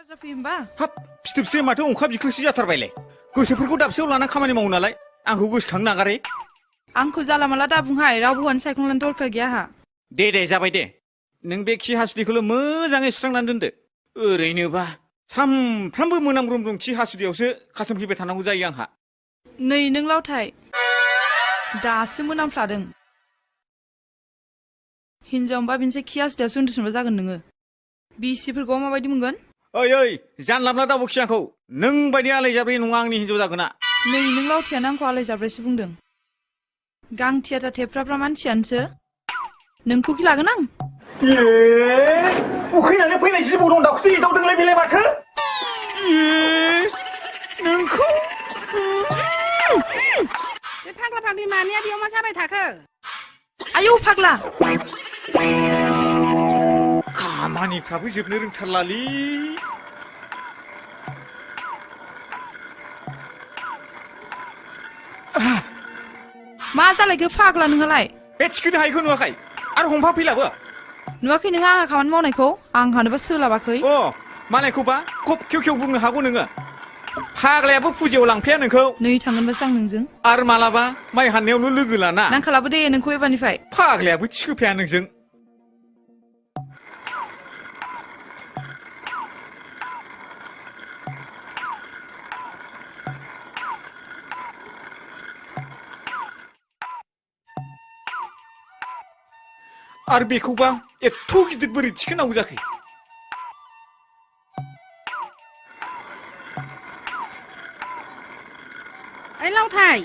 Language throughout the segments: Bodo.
जाफैयो होमबा हाब फिथोबसे माथो ओंखाम बिख्लोसो जाथारबायलै गोसोफोरखौ दाबसेयाव लाना खामानि मावो नालाय आंखौ गोसोखांनो नागारै आंखौ जाला माला दा बुंहाय रावबो हौवानि सायख'नानै दरखार गैया आंहा दे जाबाय दे नों बे खि हासुदैखौल' मोजाङै सुस्रांनानै दोनदो ओरैनोबा सामफ्रामबो मोनामब्रुम खि हासुदैयावसो खासोमफैबाय थानांगौ जायो आंहा नै नों लावथाय दासो मोनामफ्लादों हिनजावबा बिनिसाय खि हासुदैयावसो उन्दुसोमबा जागोन नोङो बिसिफोरखौ माबायदि मोनगोन ओइ जानला मोनला दाबोखि आंखौ नों बायदि आलायजाब्रै नङा आंनि हिनजाव जागोना नै नों लावथियानो आंखौ आलायजाब्रायसो बुंदों गांथियाथा थेफ्राफ्रा मानसियानोसो नोंखौ खि लागोन आं उखैनानै फैनाय जिबौ दं दाउखौसो एदावदोंलै बेलाय माथो नोंखौ बे फाग्ला फाग्लि मानिया बेयाव मा जाबाय थाखो आयौ फाग्ला खामानिफ्राबो जोबनो रोंथारलालै मा जालायखो फाग्ला नोंहालाय बे थिखोनो हायैखौ नुवाखै आरो हमफा फैलाबो नुवाखै नोङो आंहा खामानि मावनायखौ आंहानोबा सोलाबाखै अ मालायखौबा खब खेव बुंनो हागौ नोङो फाग्लायाबो फुजायाव लांफाया नोंखौ नै थांगोनबासो आं नोंजों आरो मालाबा माइ हाननायावनो लोगो लाना नांखालाबो दे नोंखौ एबारनिफ्राय फाग्लायाबो थिखोफाया नोंजों आरो बेखौबा एथ' गिदिर बोरै थिखोनांगौ जाखो ओइ लावथाय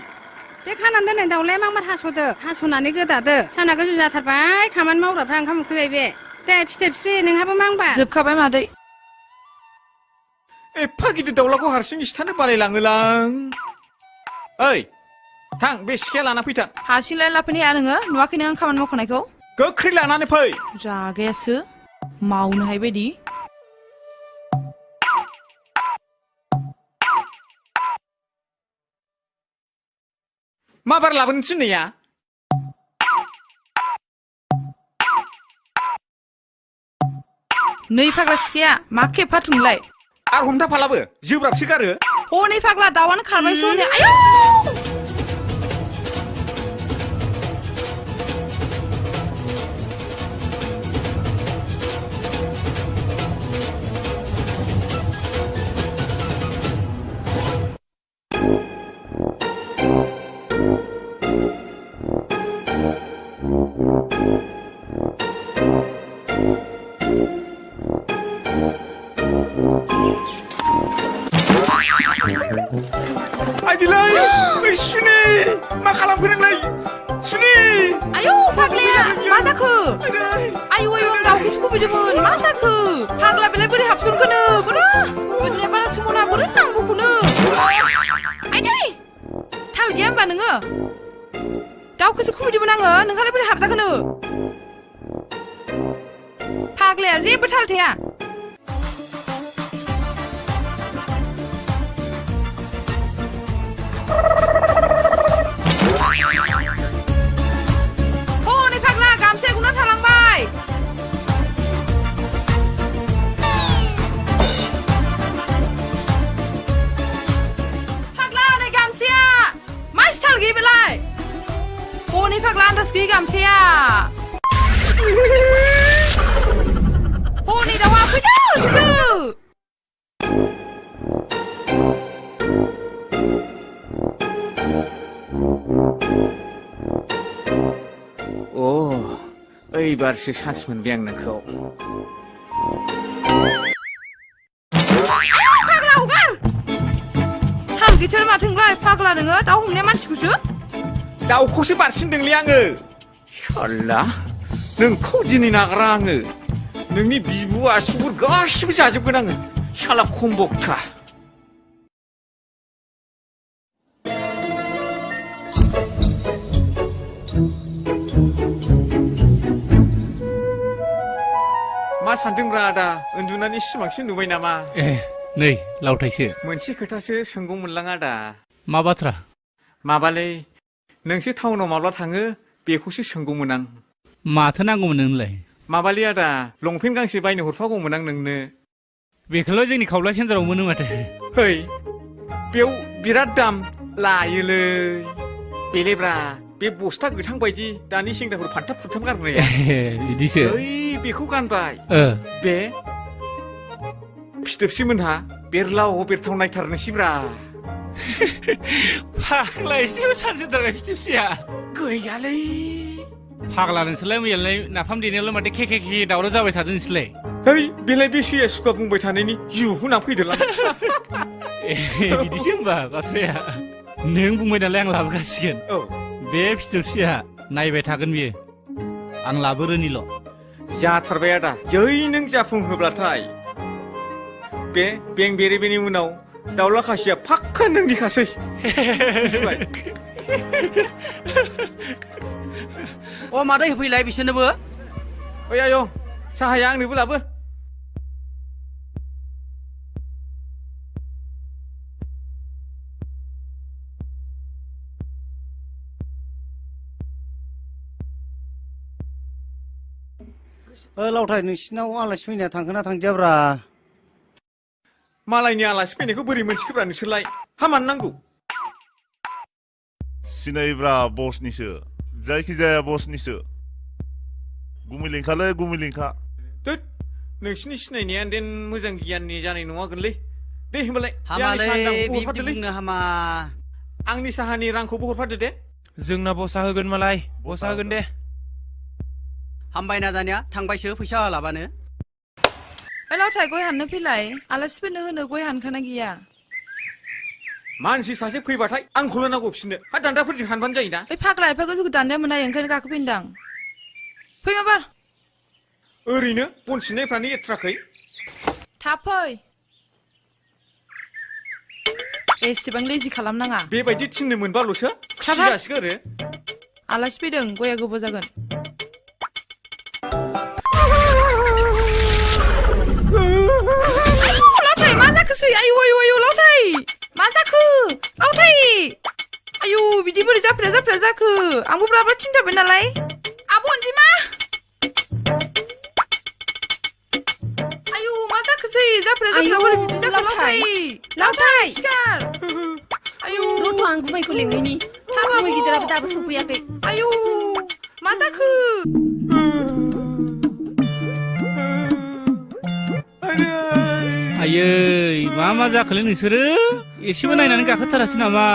बे खानानै दोननाय दाउलाया मांमार हास'दो हास'नानै गोदादो साना गोजौ जाथारबाय खामानि मावग्राफ्रा ओंखाम उखैबाय बे दे फिथोबस्रि नोंहाबो मांबा जोबखाबाय मादै एफा गिदिर दाउलाखौ हारसिं सिथानो बालायलाङोलां ओइ थां बे सिखाया लाना फैथां हारसिंलाय लाफैनो हाया नोङो नुवाखै नों आं खामानि मावखानायखौ गोख्रै लानानै फै रागायासो मावनो हाय बायदि मा बार लाबोनो थिननाया नै फाग्ला सिखाया मा खेफाथुनलाय आरो हमथाफालाबो जोब्राबसो गारो हनै फाग्ला दाउआनो खारबायसो हनै आयौ आइदिलै ओइ सुनि मा खालामखो नोंलाय सुनि आयौ फाग्लाया मा जाखो आयौ आयौ आं दाउखौसो खुबैदोंमोन मा जाखो फाग्ला बेलाय बोरै हाबसनखोनो बोरो गोदोनाया बारासो मना बोरो नांगौखौनो आइदै थाल गैया होमबा नोङो दाउखौसो खुबैदोंमोन आङो नोंहालाय बोरै हाबजाखोनो फाग्लाया जेबो थाल थाया हनै फाग्ला गामसाया गुना थालांबाय फाग्ला नै गामसाया मा स्टाइल गैया बेलाय हनै फाग्ला आन्दाज गैयै गामसाया हनै दाउआ फैदो सिदो अ ओइबारसो सान्स मोनबाय आं नोंखौ फाग्ला हगार थाल गैथार माथोंलाय फाग्ला नोङो दाउ हमनाया मानसिखौसो दाउखौसो बारसिनदोंलै आङो साल्ला नोंखौ दिनै नागारा आङो नोंनि बिबु आसुगुर गासिबो जाजोबगोन आङो साला खमबक्ता मा सानदोंब्रा आदा उन्दुनानै सिमांसो नुबाय नामा ए नै लावथायसो मोनसे खोथासो सोंगौमोनलां आदा मा बाथ्रा माबालै नोंसो टाउनाव माब्ला थाङो बेखौसो सोंगौमोन आं माथो नांगौमोन नोंनोलाय माबालै आदा लंपेन्ट गांसे बायनो हरफागौमोन आं नोंनो बेखौल' जोंनि खावला सेन्टाराव मोनो माथो Hei, बेयाव बिराद दाम लायोलै बेलेब्रा बे बस्था गोथां बायदि दानि सेंग्राफोर फानथाब फुथाब गानग्राया बिदिसो ओइ बेखौ गानबाय ओ बे फिथोबसिमोनहा बेरलाव बेरथाव नायथारनोसैब्रा फाग्ला एसेबो सानजोबथारबाय फिथिबसिया गैयालै फाग्ला नोंसोरलाय मैयालाय नाफाम देनायावलाय माथो के दावराव जाबाय थादों नोंसोरलाय हेइ बेलाय बे सैया सुखा बुंबाय थानायनि जिउखौ ना फैदोलां बिदिसो होनबा बाथ्राया नों बुंबाय नालाय आं लाबोगासिगोन औ बे फिथोबसिया नायबाय थागोन बियो आं लाबोरोनिल' जाथारबाय आदा जै नों जाफुंहोब्लाथाय बे बें बेरेबेनि उनाव दाउला खासिया फाक्का नोंनिखासै बुजिबाय अ मादै होफैलाय बिसोरनोबो ओइ आयं साहाया आंनोबो लाबो लावथाय नोंसिनाव आलासि फैनाया थांखोना थांदियाब्रा मालायनि आलासि फैनायखौ बोरै मोनसिगोब्रा नोंसोरलाय हामानो नांगौ सिनायब्रा बसनिसो जायखिजाया बसनिसो गुमैलिंखालै गुमैलिंखा दोद नोंसिनि सिनायनाया देन मोजां गियाननि जानाय नङागोनलै दे होमबालाय हामालै बिदि हरफादोलै बुंनो हामा आंनि साहानि रांखौबो हरफादो दे जोंना बसा होगोन मालाय बसा होगोन दे हामबायना दानिया थांबायसो फैसा होलाबानो ओइ लावथाय गय हाननो फैलाय आलासिफोरनो होनो गय हानखाना गैया मानसि सासे फैबाथाय आंखौल' नांगौ बिसोरनो हा दान्दाफोरजों हानबानो जायोना ओइ फाग्ला एफाखौ जोंखौ दान्दाया मोना ओंखायनो गाखोफैनदां फै माबार ओरैनो बन सिननायफ्रानो एथ्राखै थाब फै एसेबां लेजि खालामनाङा बेबायदि थिननो मोनबाल'सो खुसि थाब जासिगोन आरो आलासि फैदों गया गोबाव जागोन लावथाय मा जाखोसै आयु आयु आयु लावथाय मा जाखो लावथाय आयु बिदि बोरै जाफ्रा जाखो आंबो ब्राब्रा थिनथारबाय नालाय आब' अनजिमा आयु मा जाखोसै जाफ्रा बोरै बिदि जाखो लावथाय सिखार आयु रथ' आं गुमैखौ लिंहैनि गुमै गिदिराबो दाबो सफैयाखै आयु मा जाखो आयै मा जाखोलै नोंसोरो एसेबो नायनानै गाखोथारासै नामा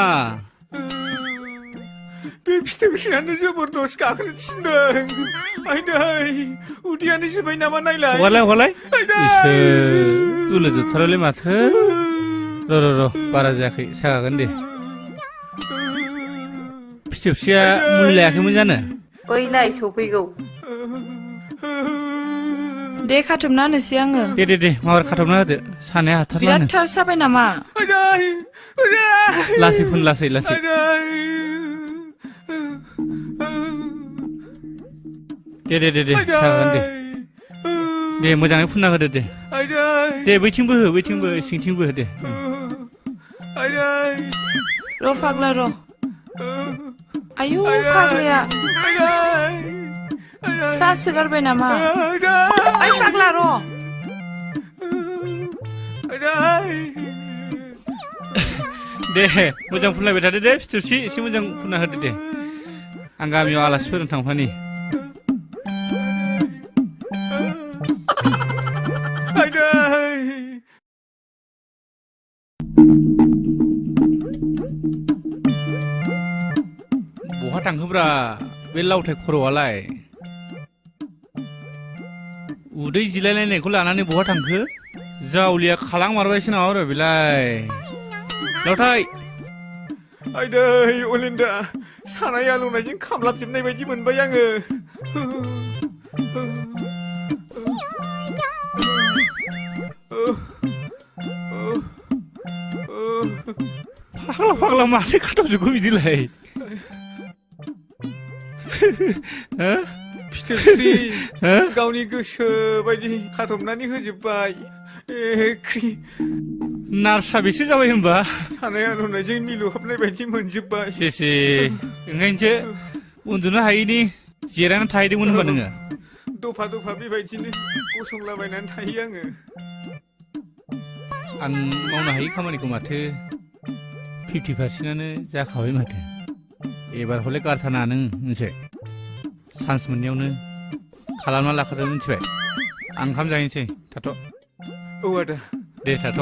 बे फिथोबसिनानो जबरदस्त गाखोनो थिनदों आयदै उदैयानो सिबाय नामा नायलाय हगारलाय आयदै इसोर जुलु जोबथारबायलै माथो र' बारा जायाखै सागागोन दे फिथोबसिया मुलि लायाखैमोन जानो ओइ नाय सफैगौ दे खाथुमना होनोसै आङो दे माबार खाथबना होदो सानाया हाथारलानो बिराद थार साबाय नामा आयदै लासै फुन लासै दे सागागोन दे मोजाङै फुनना होदो दे बैथिंबो हो सिंथिंबो हो दे र' फाग्ला र' आयु फाग्लाया सा सोगारबाय नामा ओइ फाग्ला र' दे मोजां फुनलायबाय थादो दे फिथोबसि एसे मोजां फुनना होदो दे आं गामियाव आलासिफोरजों थांफानि बहा थांखोब्रा बे लावथाय खर'आलाय उदै जिलायलायनायखौ लानानै बहा थांखो जावलिया खालां मारबायसो नामा र' बेलाय लावथाय आयदै अलिन्दा सानाय आलौनायजों खामलाबजोबनाय बायदि मोनबाय आङो फाग्ला माथो खाथबजोबखो बिदिलाय फिथोबस्रि गावनि गोसो बायदि खाथबनानै होजोबबाय नार्सआ बेसो जाबाय होनबा सानाय आलौनायजों मिलौहाबनाय बायदि मोनजोबबाय सेसे ओंखायनोसो उन्दुनो हायैनि जिरायनानै थाहैदोंमोन होनबा नोङो दफा बेबायदिनो गसंलाबायनानै थायो आङो आं मावनो हायि खामानिखौ माथो 50%आनो जाखाबाय माथो एबार हले गारथारनाङा नों मोनसे चान्स मोननायावनो खालामना लाखादो मिथिबाय आं ओंखाम जाहैनोसै थाथ' औ आदा दे थाथ'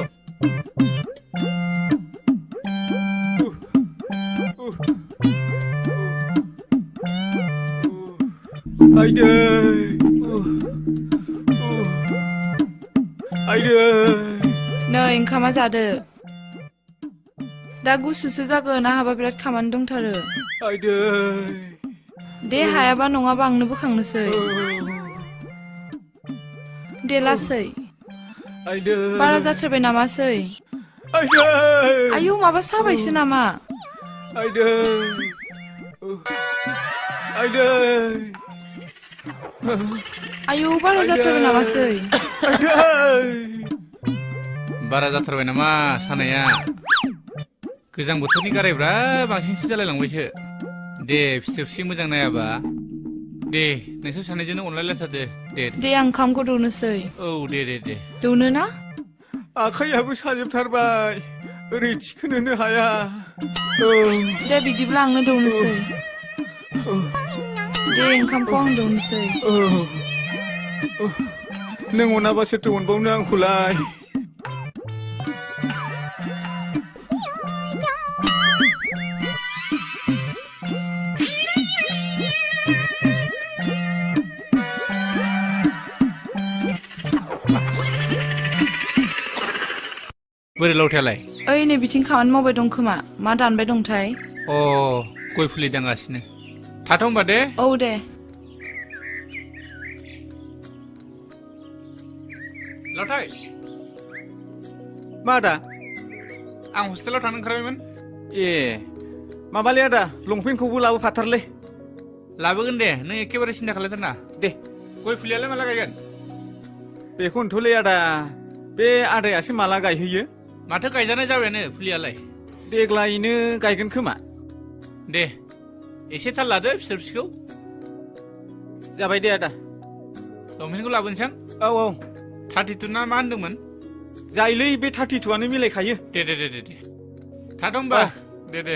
आइदै आइदै नै ओंखामा जादो दा गुसुसो जागोन आंहाबा बिराद खामानि दंथारो आइदै दे हायाबा नङाबा आंनो बोखांनोसै दे लासै आइदै बारा जाथारबाय नामासै आइदै आयौ माबा साबायसो नामा आइदै आइदै आयौ बारा जाथारबाय नामासै बारा जाथारबाय नामा सानाया गोजां बोथोरनि गारायब्रा बांसिनसो जालायलांबायसो दे फिथोबसि मोजां नायाबा दे नोंसोर सानैजोंनो अनलायलायथारदो दे दे आं ओंखामखौ दौनोसै औ दे दे दे दौनो ना आखाइयाबो साजोबथारबाय ओरै थिखोनोनो हाया दे बिदिब्ला आंनो दौनोसै दे ओंखामखौ आं दौनोसै नों अनाबा सोरथो अनबावनो आंखौलाय बोरै लावथायालाय ओइ नै बिथिं खामानि मावबाय दं खोमा मा दानबाय दंथाय अ गय फुलि दांगासिनो थाथ' होनबा दे औ दे लावथाय मा आदा आं हस्टेलाव थांनो ओंखारबायमोन ए माबालै आदा लंपेन्टखौबो लाबोफाथारलै लाबोगोन दे नों एखेबारे सिन्था खालायथारना दे गय फुलियालाय माला गायगोन बेखौनोथ'लै आदा बे आदायासो माला गायहैयो माथो गायजानाय जाबायानो फुलियालाय देग्लायनो गायगोन खोमा दे एसे थाल लादो फिसौ फिसौखौ जाबाय दे आदा लंपेन्टखौ लाबोनोसै औ औ 32 ना मा होनदोंमोन जायोलै बे 32आनो मिलायखायो दे थाथ' होनबा दे